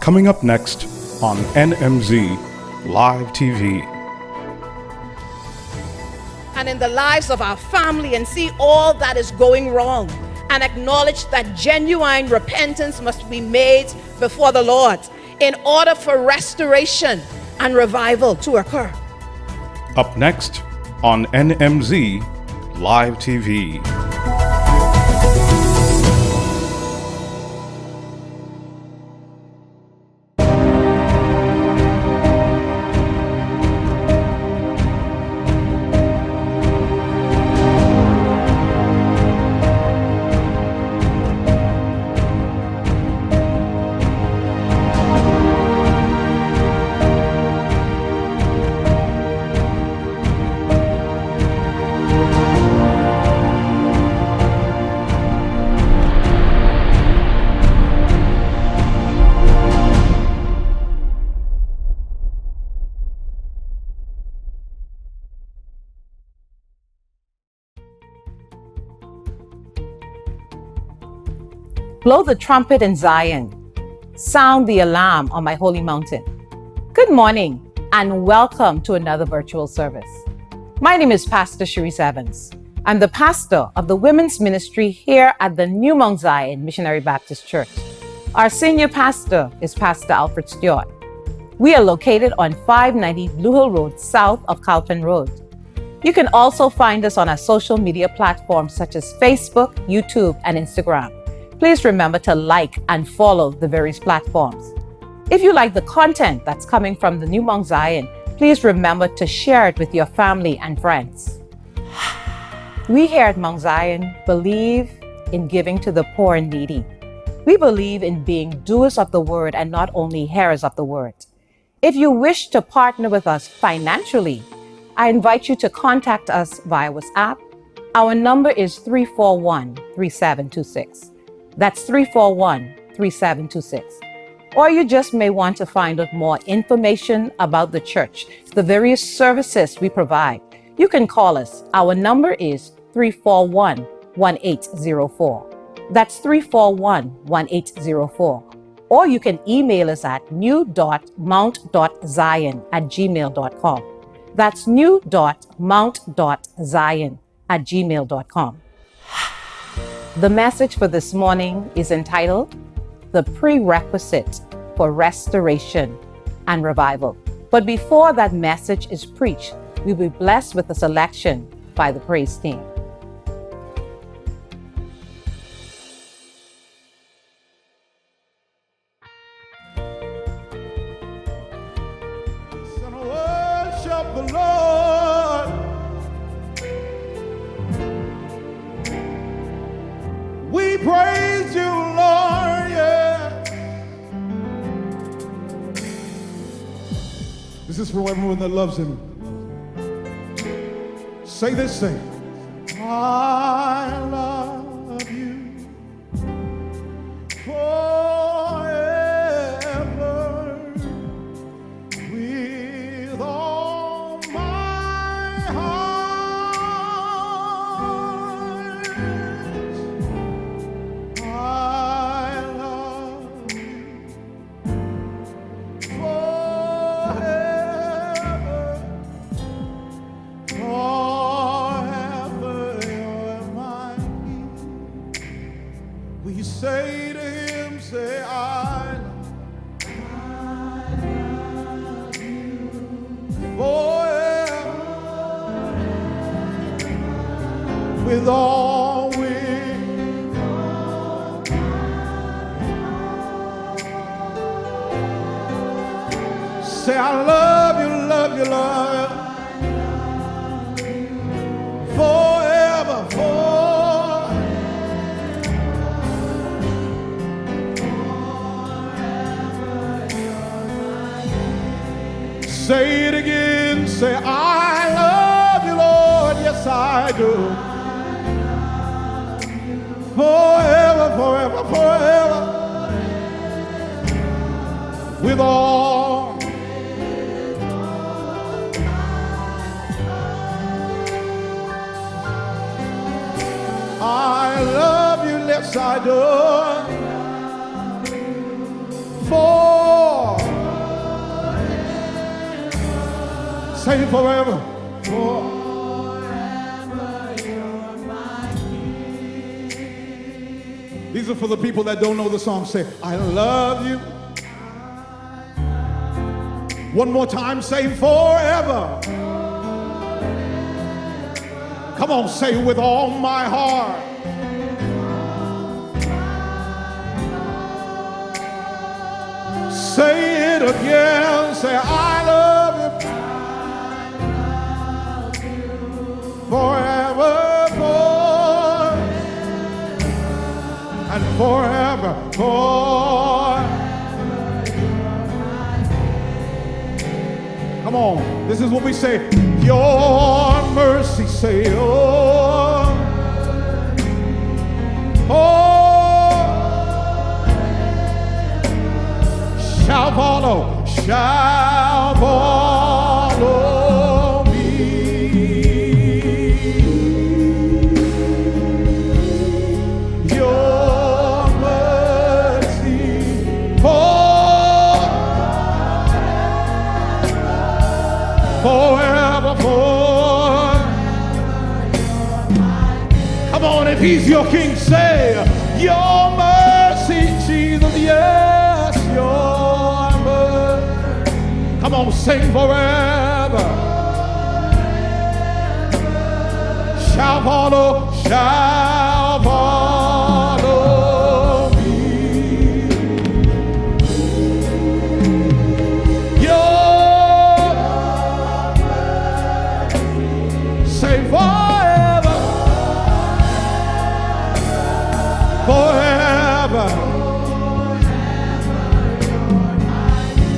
Coming up next on NMZ Live TV. And in the lives of our family and see all that is going wrong and acknowledge that genuine repentance must be made before the Lord in order for restoration and revival to occur. Up next on NMZ Live TV. Blow the trumpet in Zion. Sound the alarm on my holy mountain. Good morning and welcome to another virtual service. My name is Pastor Cherece Evans. I'm the pastor of the women's ministry here at the New Mount Zion Missionary Baptist Church. Our senior pastor is Pastor Alfred Stewart. We are located on 590 Blue Hill Road, south of Calpin Road. You can also find us on our social media platforms such as Facebook, YouTube, and Instagram. Please remember to like and follow the various platforms. If you like the content that's coming from the New Mount Zion, please remember to share it with your family and friends. We here at Mount Zion believe in giving to the poor and needy. We believe in being doers of the word and not only hearers of the word. If you wish to partner with us financially, I invite you to contact us via WhatsApp. Our number is 341-3726. That's 341-3726. Or you just may want to find out more information about the church, the various services we provide. You can call us. Our number is 341-1804. That's 341-1804. Or you can email us at new.mount.zion@gmail.com. That's new.mount.zion@gmail.com. The message for this morning is entitled, The Prerequisite for Restoration and Revival. But before that message is preached, we'll be blessed with a selection by the praise team. Worship the Lord. We praise you, Lord, yeah. This is for everyone that loves him. Say this, say, I love you forever with all my heart. I love you forever, forever you're my king. We say to him, say, I love you forever, with all say, I love you, love you, love you. Forever, say it again, say, I love you, Lord, yes I do. Forever, forever, forever, with all I love you, yes I do. For Say forever. These are for the people that don't know the song. Say, I love you. One more time, say forever. Come on, say with all my heart. Say it again, say I love you. Forever, and forever, Come on, this is what we say. Your mercy, say, oh, shall follow me. Your mercy forever. Come on, if he's your king, say, your mercy, Jesus, yes, your mercy. Come on, sing forever. Shall follow me. Your say forever.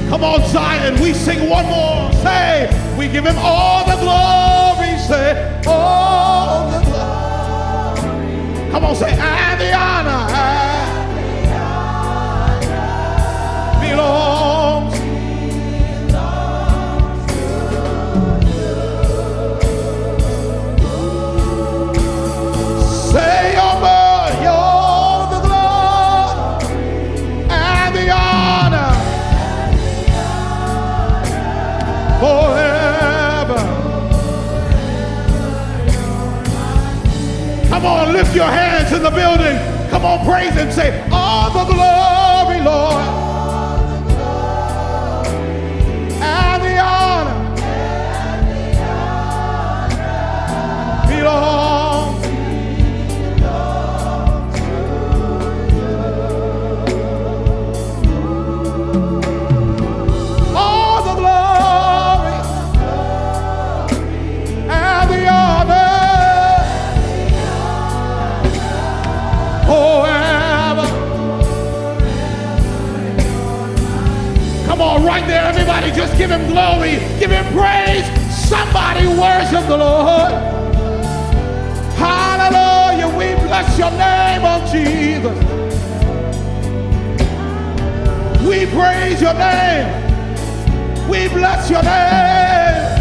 Come on, Zion, we sing one more. Say, we give him all the glory. Say, all the glory. Come on, say, and the honor. Belongs to you. Say, your the glory and the honor. Forever. Come on, lift your hands in the building. Come on, praise him. Say, all the glory, Lord, and the honor belongs to you. All the glory and the honor forever. Come on, right there, everybody, just give him glory, give him praise. Somebody worship the Lord. Hallelujah, we bless your name, oh Jesus. We praise your name. We bless your name.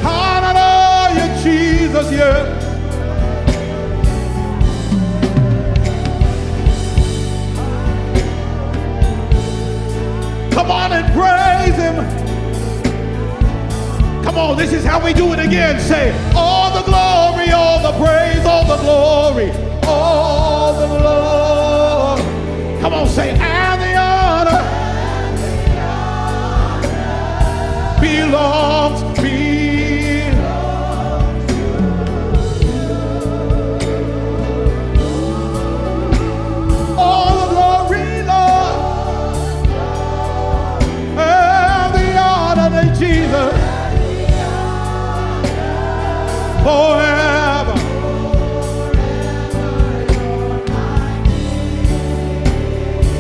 Hallelujah, Jesus, yeah. Come on and praise him. Come on, this is how we do it again. Say, all the glory, all the praise, all the glory, all the glory. Come on, say, and the honor belongs to me. All the glory, Lord, and the honor to Jesus forever.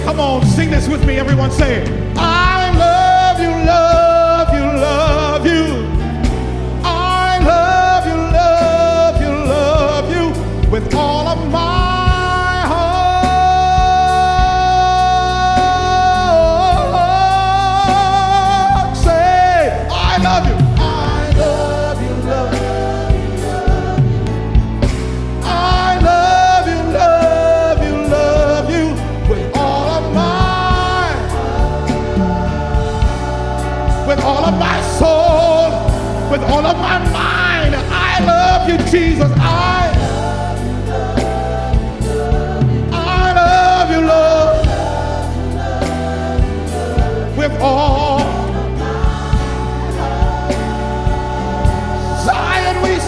Come on, sing this with me, everyone. Say, I love you, love you, love you. I love you, love you, love you with all of my heart. Say, I love you. I love you, love you. I love you, love you, love you with all of my all of my mind. I love you, Jesus. I love you, Lord. With all Zion we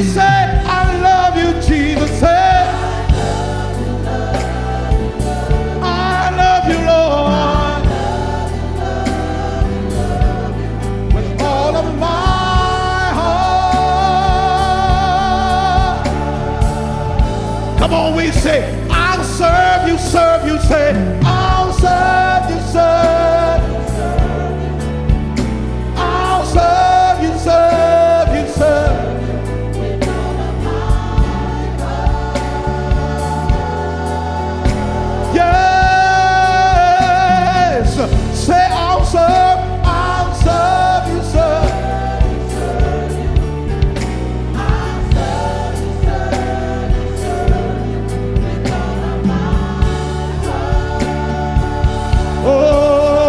say, I love you, Jesus. Say, I love you, Lord. With all of my heart. Come on, we say, I'll serve you, serve you. Say, I'll serve you, serve you. I'll serve you, serve you, serve. Yes, say I'll serve you, serve.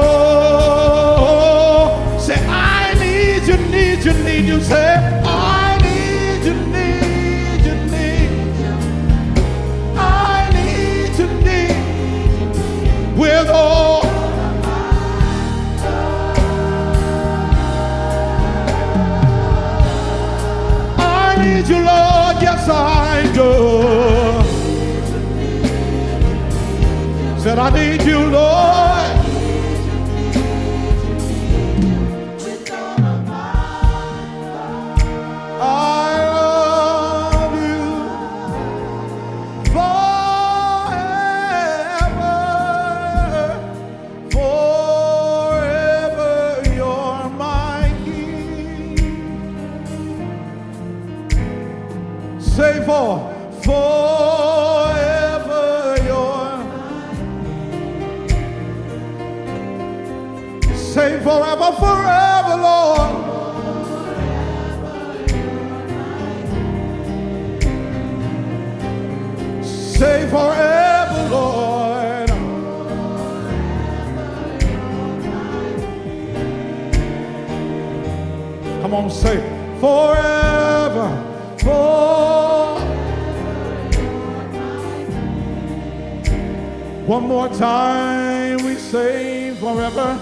Oh, say I need you, need you, need you. Say I need you, need you, need you. I need you, need with all. I need you, Lord, yes I do. Said I need you, Lord. I love you forever, forever you're my King. Say forever you're. Say forever, forever, Lord. Say forever, Lord. Come on, say forever, forever. One more time, we say forever.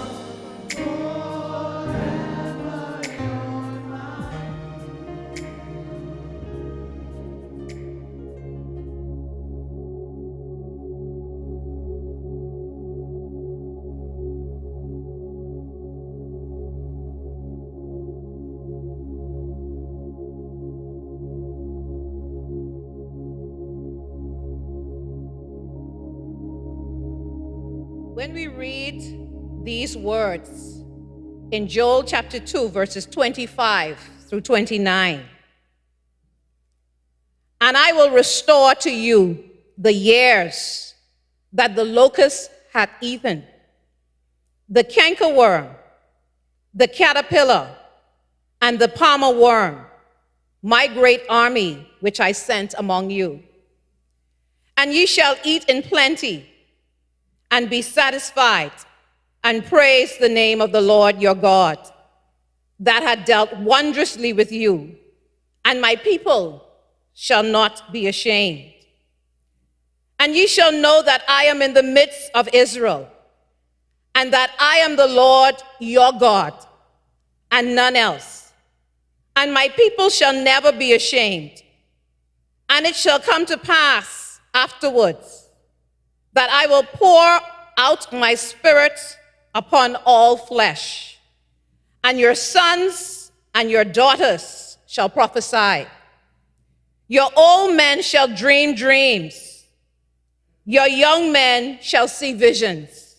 When we read these words in Joel chapter 2, verses 25 through 29, and I will restore to you the years that the locust hath eaten, the cankerworm, the caterpillar, and the palmer worm, my great army which I sent among you. And ye shall eat in plenty, and be satisfied, and praise the name of the Lord your God, that had dealt wondrously with you, and my people shall not be ashamed. And ye shall know that I am in the midst of Israel, and that I am the Lord your God, and none else. And my people shall never be ashamed. And it shall come to pass afterwards that I will pour out my spirit upon all flesh, and your sons and your daughters shall prophesy. Your old men shall dream dreams. Your young men shall see visions.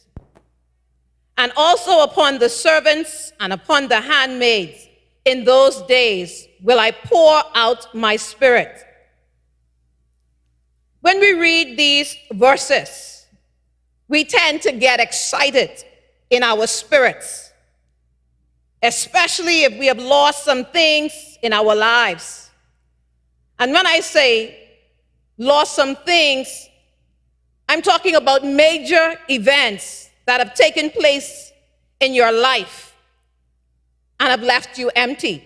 And also upon the servants and upon the handmaids in those days will I pour out my spirit. When we read these verses, we tend to get excited in our spirits, especially if we have lost some things in our lives. And when I say lost some things, I'm talking about major events that have taken place in your life. and have left you empty.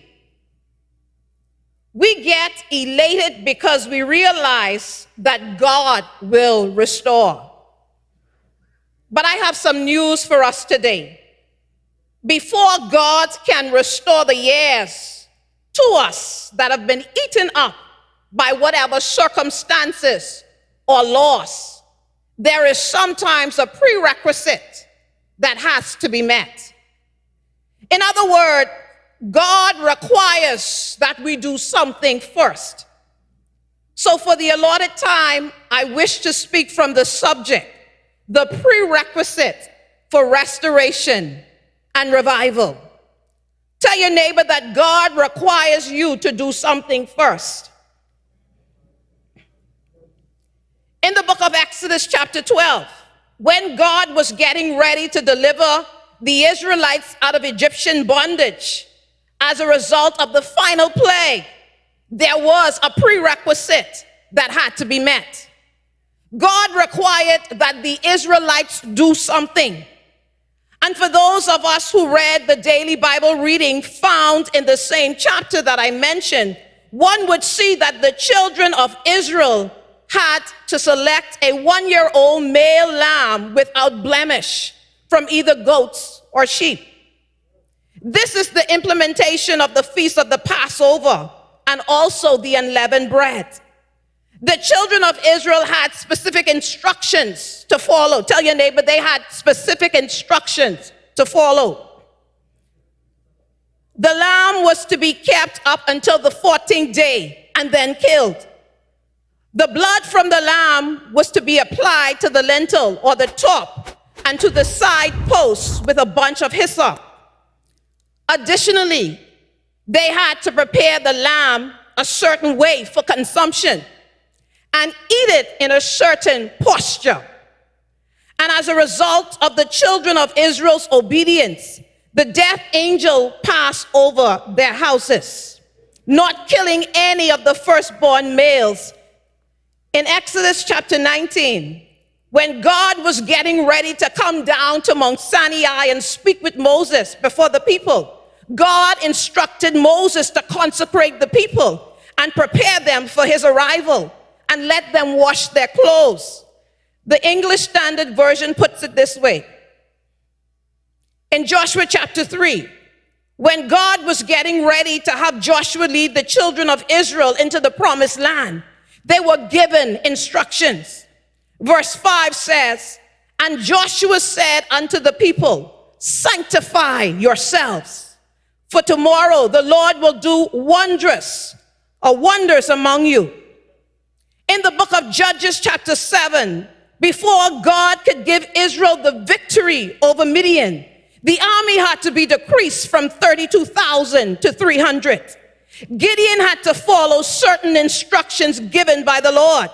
We get elated because we realize that God will restore. But I have some news for us today. Before God can restore the years to us that have been eaten up by whatever circumstances or loss, there is sometimes a prerequisite that has to be met. In other words, God requires that we do something first. So for the allotted time, I wish to speak from the subject, the prerequisite for restoration and revival. Tell your neighbor that God requires you to do something first. In the book of Exodus chapter 12, when God was getting ready to deliver the Israelites out of Egyptian bondage, as a result of the final plague, there was a prerequisite that had to be met. God required that the Israelites do something. And for those of us who read the daily Bible reading found in the same chapter that I mentioned, one would see that the children of Israel had to select a 1-year-old male lamb without blemish from either goats or sheep. This is the implementation of the feast of the Passover and also the unleavened bread. The children of Israel had specific instructions to follow. Tell your neighbor they had specific instructions to follow. The lamb was to be kept up until the 14th day and then killed. The blood from the lamb was to be applied to the lintel or the top and to the side posts with a bunch of hyssop. Additionally, they had to prepare the lamb a certain way for consumption and eat it in a certain posture. And as a result of the children of Israel's obedience, the death angel passed over their houses, not killing any of the firstborn males. In Exodus chapter 19, when God was getting ready to come down to Mount Sinai and speak with Moses before the people, God instructed Moses to consecrate the people and prepare them for his arrival and let them wash their clothes. The English Standard Version puts it this way. In Joshua chapter 3, when God was getting ready to have Joshua lead the children of Israel into the promised land, they were given instructions. Verse 5 says, "And Joshua said unto the people, sanctify yourselves, for tomorrow the Lord will do wonders among you." In the book of Judges chapter 7, before God could give Israel the victory over Midian, the army had to be decreased from 32,000 to 300. Gideon had to follow certain instructions given by the Lord.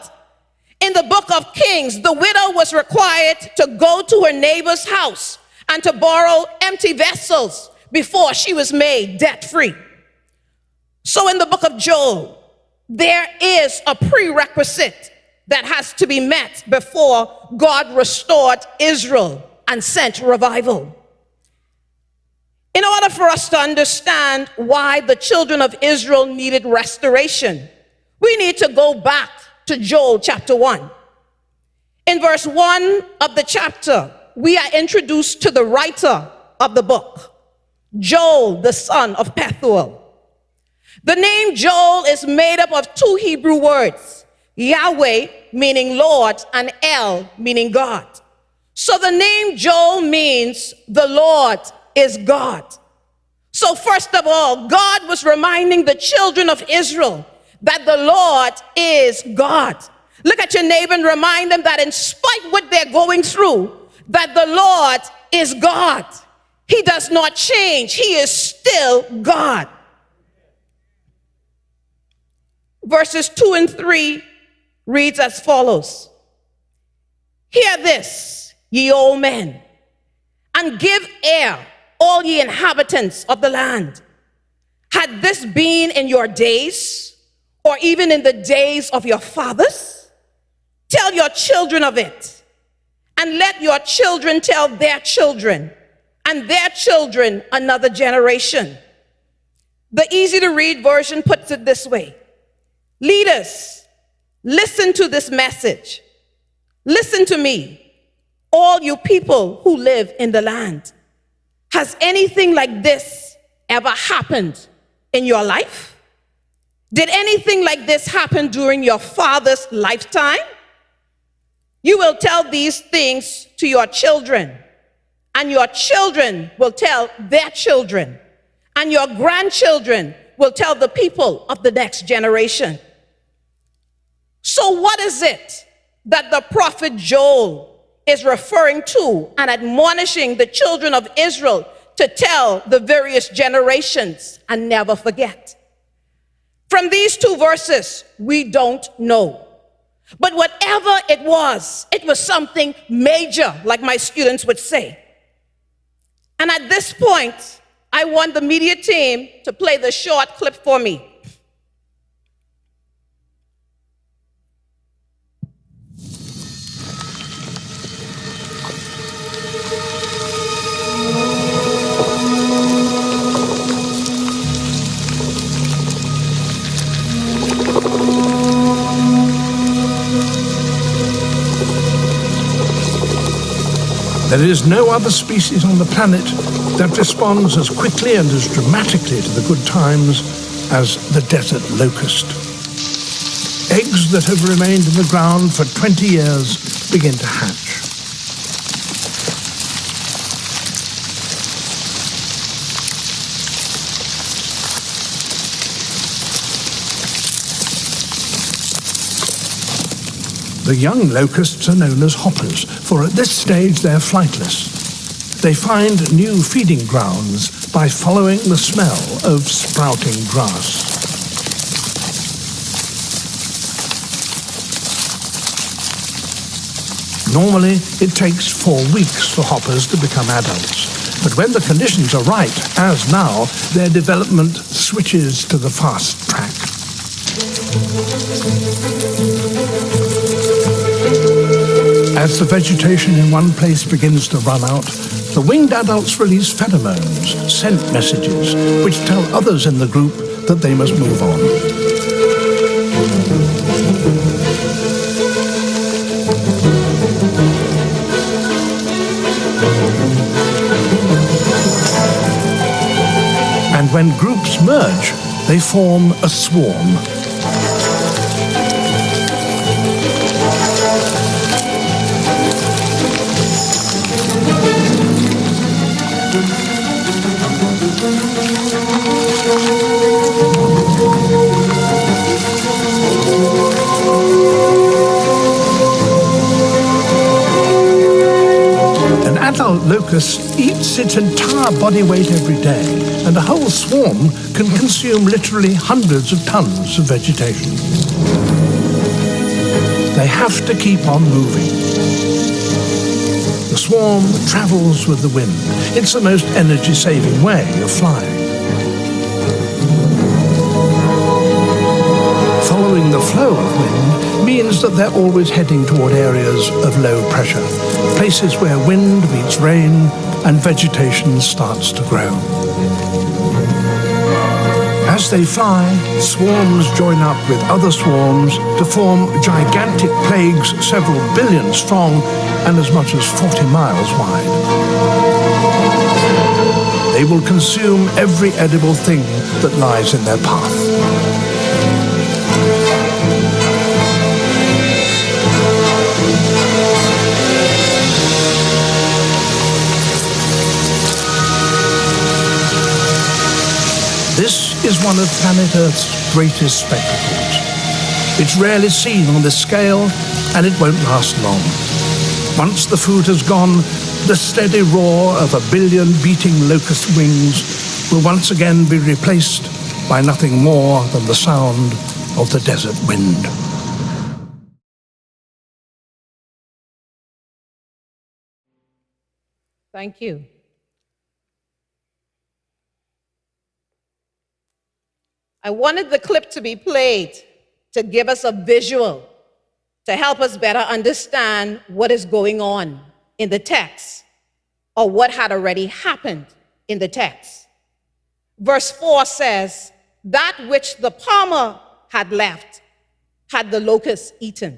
In the book of Kings, the widow was required to go to her neighbor's house and to borrow empty vessels before she was made debt-free. So in the book of Joel, there is a prerequisite that has to be met before God restored Israel and sent revival. In order for us to understand why the children of Israel needed restoration, we need to go back to Joel chapter 1. In verse 1 of the chapter, we are introduced to the writer of the book, Joel, the son of Pethuel. The name Joel is made up of two Hebrew words, Yahweh, meaning Lord, and El, meaning God. So the name Joel means the Lord is God. So first of all, God was reminding the children of Israel that the Lord is God. Look at your neighbor and remind them that in spite of what they're going through, that the Lord is God. He does not change. He is still God. Verses 2 and 3 reads as follows. "Hear this, ye old men, and give ear, all ye inhabitants of the land. Had this been in your days, or even in the days of your fathers, tell your children of it, and let your children tell their children, and their children another generation, The easy to read version puts it this way: leaders, listen to this message. Listen to me, all you people who live in the land. Has anything like this ever happened in your life? Did anything like this happen during your father's lifetime? You will tell these things to your children, and your children will tell their children, and your grandchildren will tell the people of the next generation. So what is it that the prophet Joel is referring to and admonishing the children of Israel to tell the various generations and never forget? From these two verses, we don't know. But whatever it was something major, like my students would say. And at this point, I want the media team to play the short clip for me. There is no other species on the planet that responds as quickly and as dramatically to the good times as the desert locust. Eggs that have remained in the ground for 20 years begin to hatch. The young locusts are known as hoppers, for at this stage they're flightless. They find new feeding grounds by following the smell of sprouting grass. Normally, it takes 4 weeks for hoppers to become adults. But when the conditions are right, as now, their development switches to the fast track. As the vegetation in one place begins to run out, the winged adults release pheromones, scent messages, which tell others in the group that they must move on. And when groups merge, they form a swarm. An adult locust eats its entire body weight every day, and a whole swarm can consume literally hundreds of tons of vegetation. They have to keep on moving. The swarm travels with the wind. It's the most energy-saving way of flying. Following the flow of wind means that they're always heading toward areas of low pressure, places where wind meets rain and vegetation starts to grow. As they fly, swarms join up with other swarms to form gigantic plagues several billion strong and as much as 40 miles wide. They will consume every edible thing that lies in their path. This is one of planet Earth's greatest spectacles. It's rarely seen on this scale, and it won't last long. Once the food has gone, the steady roar of a billion beating locust wings will once again be replaced by nothing more than the sound of the desert wind. Thank you. I wanted the clip to be played to give us a visual, to help us better understand what is going on in the text, or what had already happened in the text. verse 4 says, that which the palmer had left had the locust eaten.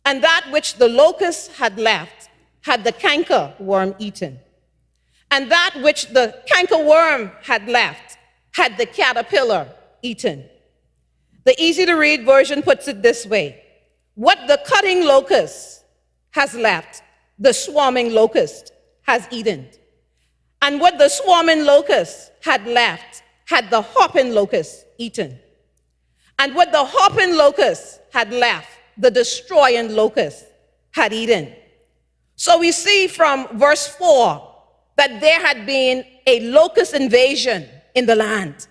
And that which the locust had left had the canker worm eaten. And that which the canker worm had left had the caterpillar eaten. The easy-to-read version puts it this way: what the cutting locust has left, the swarming locust has eaten. And what the swarming locust had left, had the hopping locust eaten. And what the hopping locust had left, the destroying locust had eaten. So we see from verse 4 that there had been a locust invasion in the land.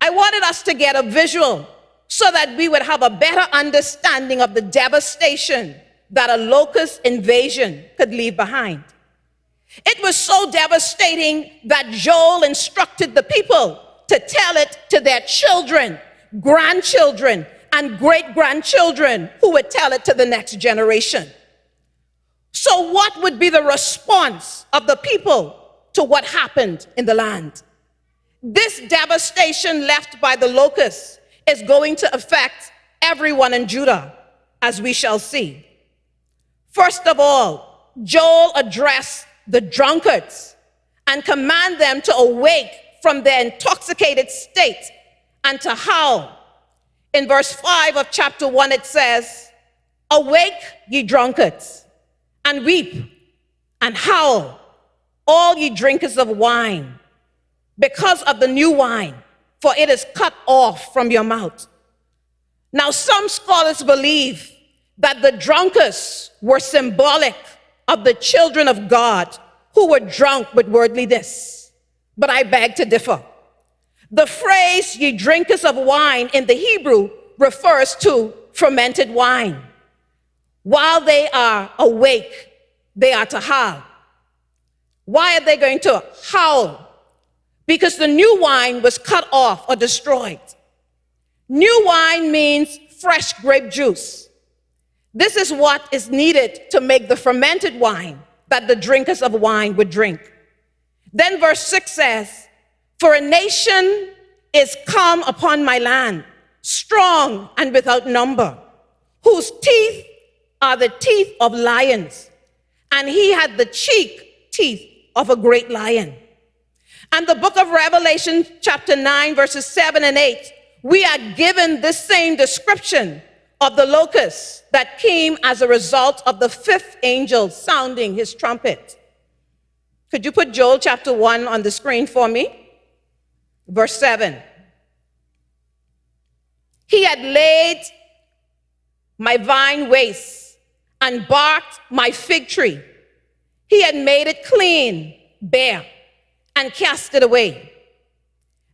I wanted us to get a visual so that we would have a better understanding of the devastation that a locust invasion could leave behind. It was so devastating that Joel instructed the people to tell it to their children, grandchildren, and great-grandchildren who would tell it to the next generation. So what would be the response of the people to what happened in the land? This devastation left by the locusts is going to affect everyone in Judah, as we shall see. First of all, Joel addressed the drunkards and command them to awake from their intoxicated state and to howl. In verse 5 of chapter 1, it says, awake, ye drunkards, and weep and howl, all ye drinkers of wine, because of the new wine, for it is cut off from your mouth. Now, some scholars believe that the drunkards were symbolic of the children of God who were drunk with worldliness, but I beg to differ. The phrase, ye drinkers of wine, in the Hebrew refers to fermented wine. While they are awake, they are to howl. Why are they going to howl? Because the new wine was cut off or destroyed. New wine means fresh grape juice. This is what is needed to make the fermented wine that the drinkers of wine would drink. Then verse 6 says, for a nation is come upon my land, strong and without number, whose teeth are the teeth of lions, and he had the cheek teeth of a great lion. And the book of Revelation, chapter 9, verses 7 and 8, we are given this same description of the locust that came as a result of the fifth angel sounding his trumpet. Could you put Joel chapter 1 on the screen for me? Verse 7. He had laid my vine waste and barked my fig tree. He had made it clean, bare, and cast it away.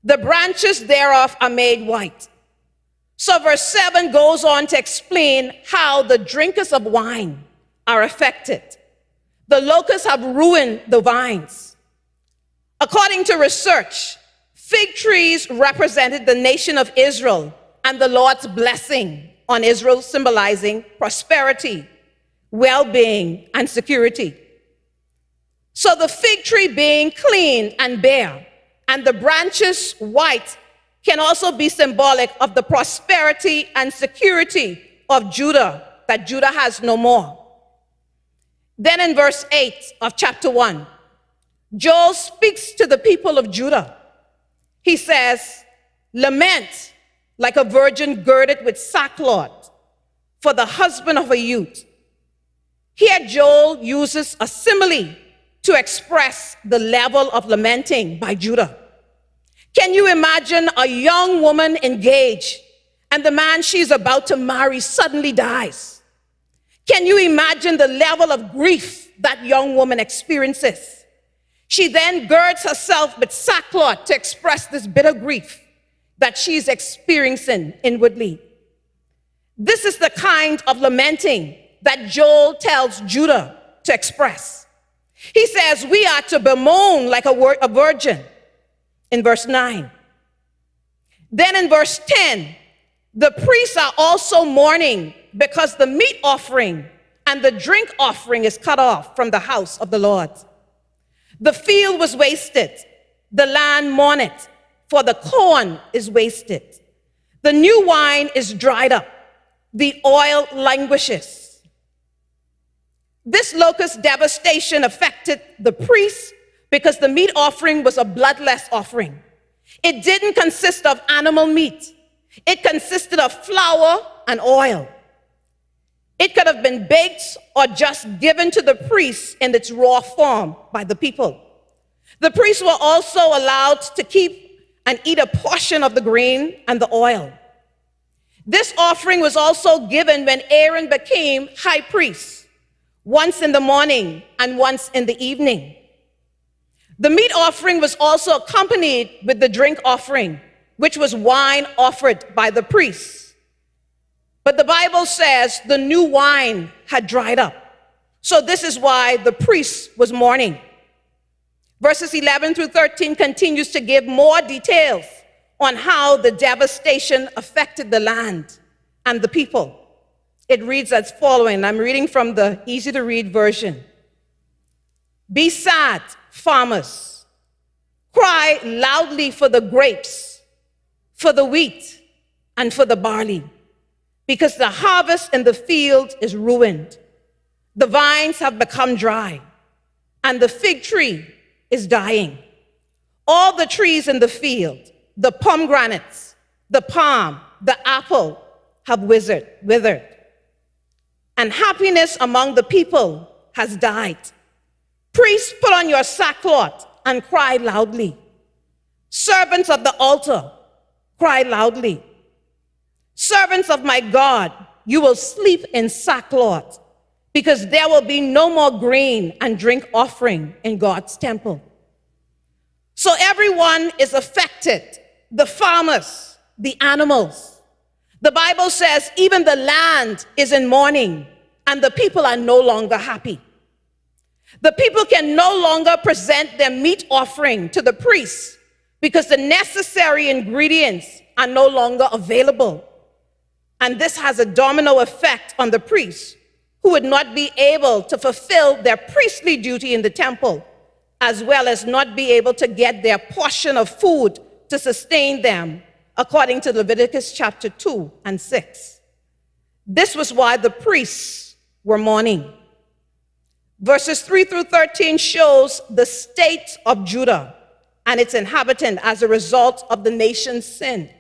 The branches thereof are made white. So verse 7 goes on to explain how the drinkers of wine are affected. The locusts have ruined the vines. According to research, fig trees represented the nation of Israel and the Lord's blessing on Israel, symbolizing prosperity, well-being, and security. So the fig tree being clean and bare, and the branches white, can also be symbolic of the prosperity and security of Judah, that Judah has no more. Then in verse 8 of chapter 1, Joel speaks to the people of Judah. He says, lament like a virgin girded with sackcloth for the husband of a youth. Here Joel uses a simile to express the level of lamenting by Judah. Can you imagine a young woman engaged and the man she's about to marry suddenly dies? Can you imagine the level of grief that young woman experiences? She then girds herself with sackcloth to express this bitter grief that she's experiencing inwardly. This is the kind of lamenting that Joel tells Judah to express. He says, we are to bemoan like a virgin, in verse 9. Then in verse 10, the priests are also mourning because the meat offering and the drink offering is cut off from the house of the Lord. The field was wasted. the land mourneth, for the corn is wasted. The new wine is dried up, the oil languishes. This locust devastation affected the priests because the meat offering was a bloodless offering. It didn't consist of animal meat. It consisted of flour and oil. It could have been baked or just given to the priests in its raw form by the people. The priests were also allowed to keep and eat a portion of the grain and the oil. This offering was also given when Aaron became high priest, once in the morning and once in the evening. The meat offering was also accompanied with the drink offering, which was wine offered by the priests. But the Bible says the new wine had dried up. So this is why the priest was mourning. Verses 11 through 13 continues to give more details on how the devastation affected the land and the people. It reads as following. I'm reading from the easy-to-read version. Be sad, farmers. Cry loudly for the grapes, for the wheat, and for the barley, because the harvest in the field is ruined. The vines have become dry, and the fig tree is dying. All the trees in the field, the pomegranates, the palm, the apple, have withered. And happiness among the people has died. Priests, put on your sackcloth and cry loudly. Servants of the altar, cry loudly. Servants of my God, you will sleep in sackcloth, because there will be no more grain and drink offering in God's temple. So everyone is affected, the farmers, the animals. The Bible says even the land is in mourning, and the people are no longer happy. The people can no longer present their meat offering to the priests because the necessary ingredients are no longer available. And this has a domino effect on the priests, who would not be able to fulfill their priestly duty in the temple, as well as not be able to get their portion of food to sustain them, according to Leviticus chapter 2 and 6. This was why the priests were mourning. Verses 3 through 13 shows the state of Judah and its inhabitant as a result of the nation's sin.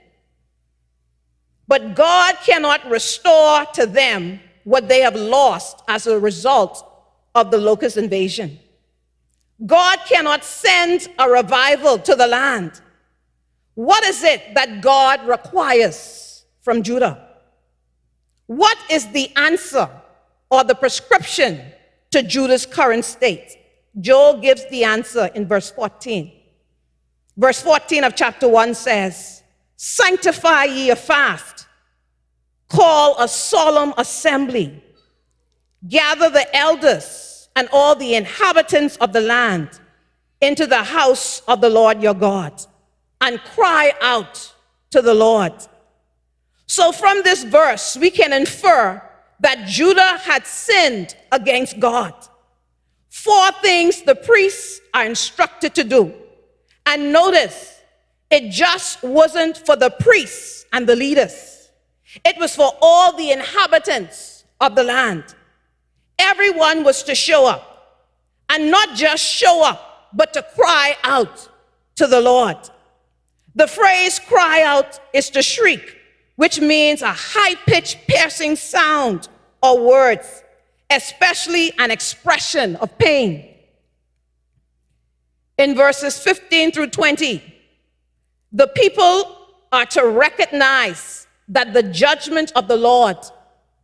But God cannot restore to them what they have lost as a result of the locust invasion. God cannot send a revival to the land. What is it that God requires from Judah? What is the answer or the prescription to Judah's current state? Joel gives the answer in verse 14. Verse 14 of chapter 1 says, sanctify ye a fast, call a solemn assembly, gather the elders and all the inhabitants of the land into the house of the Lord your God, and cry out to the Lord. So from this verse, we can infer that Judah had sinned against God. 4 things the priests are instructed to do. And notice, it just wasn't for the priests and the leaders. It was for all the inhabitants of the land. Everyone was to show up, and not just show up, but to cry out to the Lord. The phrase cry out is to shriek, which means a high-pitched piercing sound or words, especially an expression of pain. In verses 15 through 20, the people are to recognize that the judgment of the Lord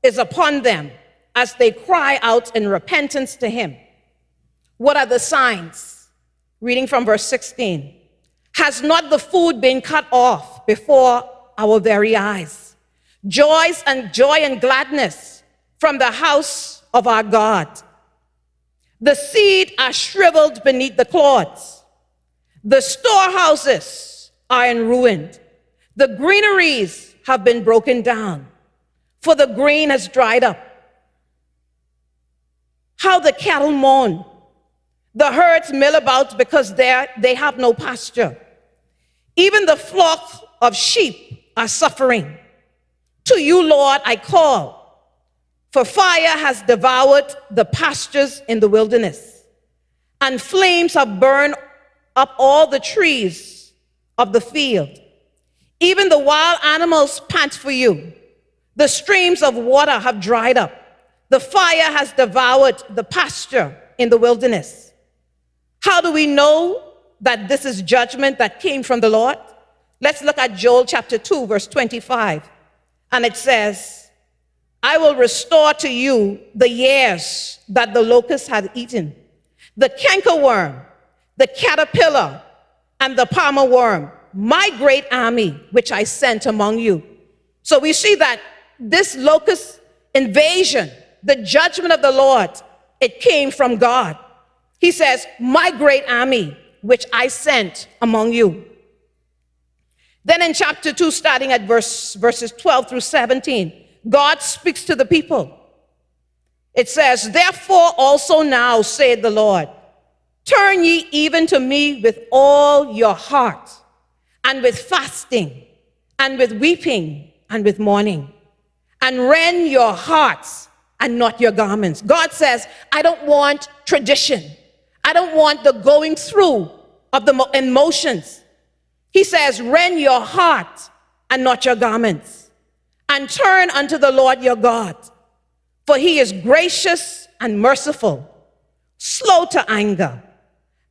is upon them as they cry out in repentance to him. What are the signs? Reading from verse 16. Has not the food been cut off before our very eyes? Joy and gladness from the house of our God. The seed are shriveled beneath the clods. The storehouses are in ruin. The granaries have been broken down, for the grain has dried up. How the cattle mourn. The herds mill about because they have no pasture. Even the flock of sheep are suffering. To you, Lord, I call, for fire has devoured the pastures in the wilderness, and flames have burned up all the trees of the field. Even the wild animals pant for you. The streams of water have dried up. The fire has devoured the pasture in the wilderness. How do we know that this is judgment that came from the Lord? Let's look at Joel chapter 2, verse 25. And it says, I will restore to you the years that the locust had eaten, the cankerworm, the caterpillar, and the palmer worm, my great army, which I sent among you. So we see that this locust invasion, the judgment of the Lord, it came from God. He says, my great army, which I sent among you. Then in chapter 2, starting at verses 12 through 17, God speaks to the people. It says, therefore also now, saith the Lord, turn ye even to me with all your heart, and with fasting, and with weeping, and with mourning, and rend your hearts and not your garments. God says, I don't want tradition. I don't want the going through of the emotions. He says, rend your heart and not your garments, and turn unto the Lord your God, for he is gracious and merciful, slow to anger,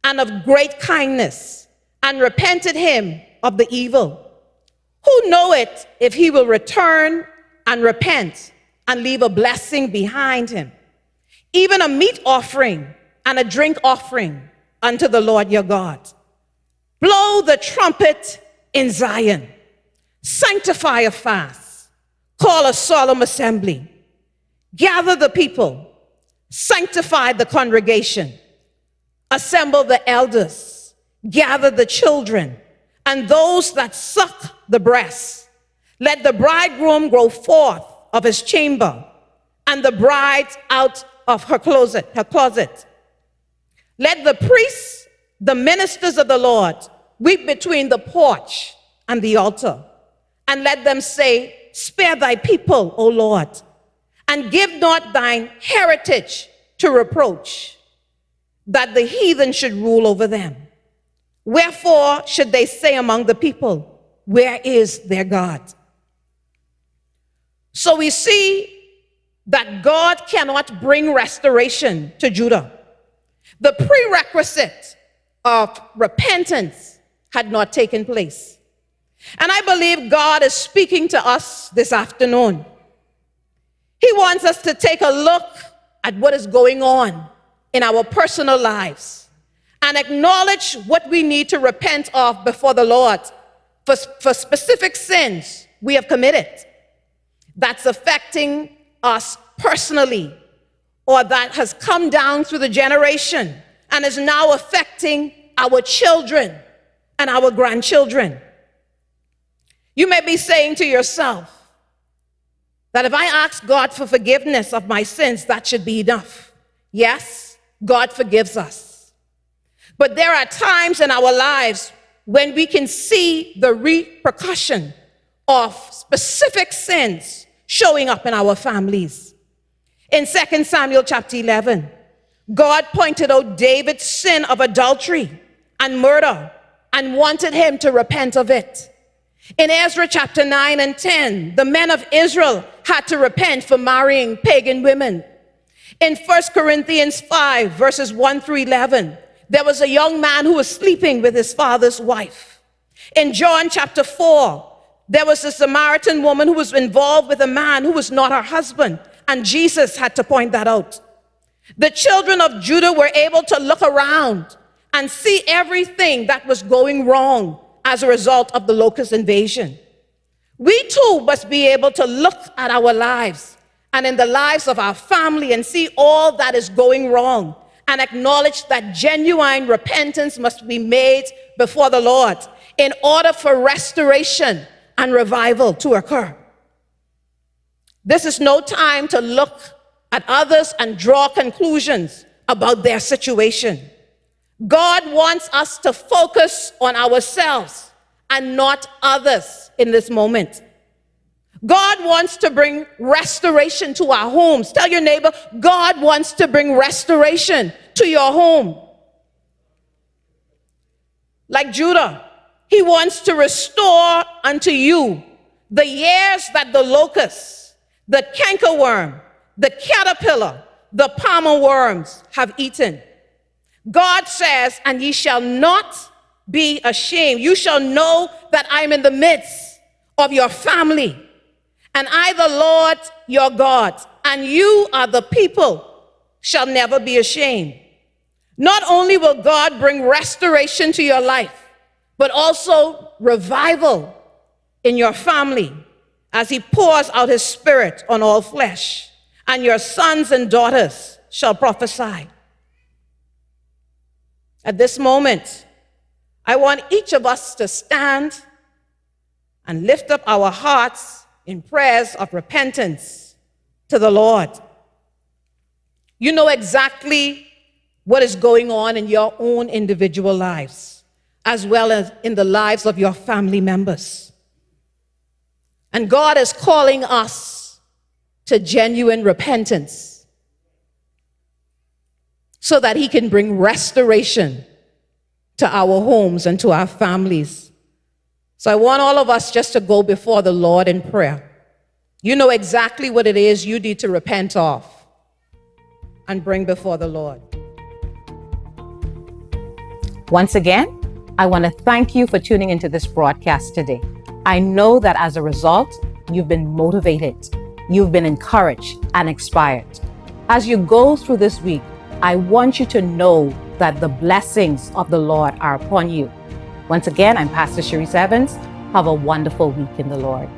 and of great kindness, and repented him of the evil. Who knoweth if he will return and repent and leave a blessing behind him, even a meat offering and a drink offering unto the Lord your God. Blow the trumpet in Zion, sanctify a fast, call a solemn assembly, gather the people, sanctify the congregation, assemble the elders, gather the children, and those that suck the breast. Let the bridegroom go forth of his chamber, and the bride out of her closet. Let the priests, the ministers of the Lord, weep between the porch and the altar, and let them say, spare thy people, O Lord, and give not thine heritage to reproach, that the heathen should rule over them. Wherefore should they say among the people, where is their God? So we see that God cannot bring restoration to Judah. The prerequisite of repentance had not taken place. And I believe God is speaking to us this afternoon. He wants us to take a look at what is going on in our personal lives and acknowledge what we need to repent of before the Lord for specific sins we have committed that's affecting us personally, or that has come down through the generation and is now affecting our children and our grandchildren. You may be saying to yourself that if I ask God for forgiveness of my sins, that should be enough. Yes, God forgives us. But there are times in our lives when we can see the repercussion of specific sins showing up in our families. In 2 Samuel chapter 11, God pointed out David's sin of adultery and murder and wanted him to repent of it. In Ezra chapter 9 and 10, the men of Israel had to repent for marrying pagan women. In 1 Corinthians 5, verses 1 through 11, there was a young man who was sleeping with his father's wife. In John chapter 4, there was a Samaritan woman who was involved with a man who was not her husband, and Jesus had to point that out. The children of Judah were able to look around and see everything that was going wrong as a result of the locust invasion. We too must be able to look at our lives and in the lives of our family and see all that is going wrong and acknowledge that genuine repentance must be made before the Lord in order for restoration and revival to occur. This is no time to look at others and draw conclusions about their situation. God wants us to focus on ourselves and not others in this moment. God wants to bring restoration to our homes. Tell your neighbor, God wants to bring restoration to your home. Like Judah, he wants to restore unto you the years that the locust, the cankerworm, the caterpillar, the palmer worms have eaten. God says, and ye shall not be ashamed. You shall know that I am in the midst of your family, and I, the Lord your God, and you are the people, shall never be ashamed. Not only will God bring restoration to your life, but also revival in your family as he pours out his spirit on all flesh, and your sons and daughters shall prophesy. At this moment, I want each of us to stand and lift up our hearts in prayers of repentance to the Lord. You know exactly what is going on in your own individual lives, as well as in the lives of your family members. And God is calling us to genuine repentance so that he can bring restoration to our homes and to our families. So I want all of us just to go before the Lord in prayer. You know exactly what it is you need to repent of and bring before the Lord. Once again, I want to thank you for tuning into this broadcast today. I know that as a result, you've been motivated, you've been encouraged and inspired. As you go through this week, I want you to know that the blessings of the Lord are upon you. Once again, I'm Pastor Cherece Evans. Have a wonderful week in the Lord.